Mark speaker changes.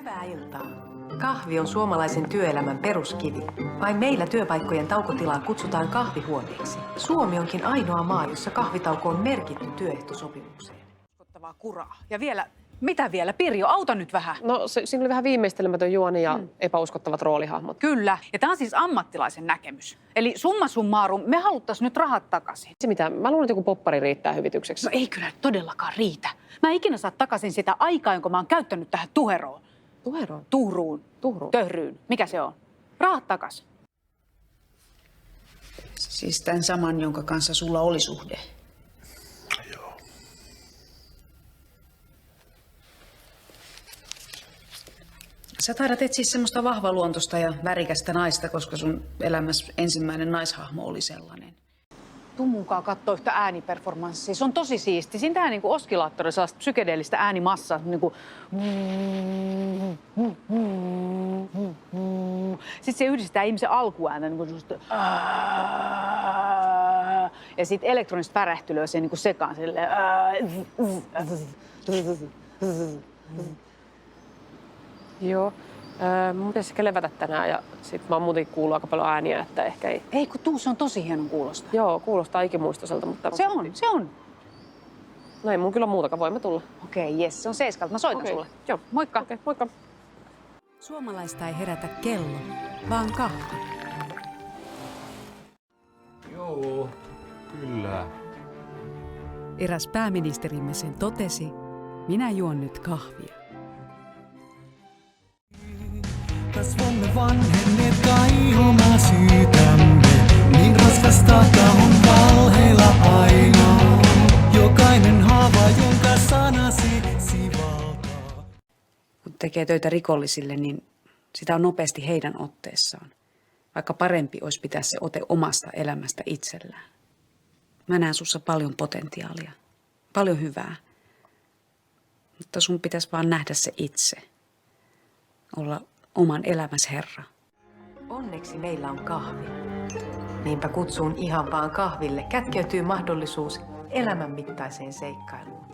Speaker 1: Hyvää iltaa. Kahvi on suomalaisen työelämän peruskivi. Vain meillä työpaikkojen taukotilaa kutsutaan kahvihuoneeksi. Suomi onkin ainoa maa, jossa kahvitauko on merkitty työehtosopimukseen.
Speaker 2: Uskottavaa kuraa. Ja vielä, mitä vielä? Pirjo, auta nyt vähän.
Speaker 3: No siinä oli vähän viimeistelemätön juoni ja epäuskottavat roolihahmot.
Speaker 2: Kyllä. Ja tämä on siis ammattilaisen näkemys. Eli summa summarum, me haluttaisiin nyt rahat takaisin.
Speaker 3: Se mitä, mä luulen, että joku poppari riittää hyvitykseksi.
Speaker 2: No ei kyllä todellakaan riitä. Mä en ikinä saa takaisin sitä aikaa, jonka mä oon käyttänyt tähän tuheroon.
Speaker 3: Tuheroon?
Speaker 2: Tuhruun. Töhryyn. Mikä se on? Rahat takaisin.
Speaker 4: Siis tämän saman, jonka kanssa sulla oli suhde.
Speaker 5: Joo.
Speaker 4: Sä taidat etsiä semmoista vahvaluontoista ja värikästä naista, koska sun elämässä ensimmäinen naishahmo oli sellainen.
Speaker 2: Tuu mukaan kattoo yhtä ääniperformanssia. Se on tosi siisti. Siinä tää niinku oskillaattori sellaista psykedeellistä äänimassaa. Niinku... Sitten se yhdistää ihmisen alkuääntä. Niinku sellaista... Ja sitten elektronista värähtelyä siihen niinku sekaan. Silleen...
Speaker 3: Joo. Mun pitäisi ehkä levätä tänään ja sit mä oon muutenkin kuullut aika paljon ääniä, että ehkä ei.
Speaker 2: Ei kun tuu, se on tosi hienon kuulosta.
Speaker 3: Joo, kuulostaa ikimuistoiselta, mutta...
Speaker 2: Se on.
Speaker 3: No ei mun kyllä muutakaan, voimme tulla.
Speaker 2: Okei, jes, se on 7. Mä soitan sulle.
Speaker 3: Joo.
Speaker 2: Moikka.
Speaker 3: Okei, moikka.
Speaker 1: Suomalaista ei herätä kello, vaan kahvi.
Speaker 5: Joo, kyllä.
Speaker 6: Eräs pääministerimme sen totesi, minä juon nyt kahvia.
Speaker 7: Kasvomme vanhenneet kai oma syytämme, niin raskasta taakka on valheilla aina. Jokainen haava, jonka sanasi sivaltaa.
Speaker 4: Kun tekee töitä rikollisille, niin sitä on nopeasti heidän otteessaan. Vaikka parempi olisi pitää se ote omasta elämästä itsellään. Mä näen sussa paljon potentiaalia, paljon hyvää. Mutta sun pitäisi vaan nähdä se itse. Olla oman elämäsi herra.
Speaker 1: Onneksi meillä on kahvi. Niinpä kutsuun ihan vaan kahville kätkeytyy mahdollisuus elämänmittaiseen seikkailuun.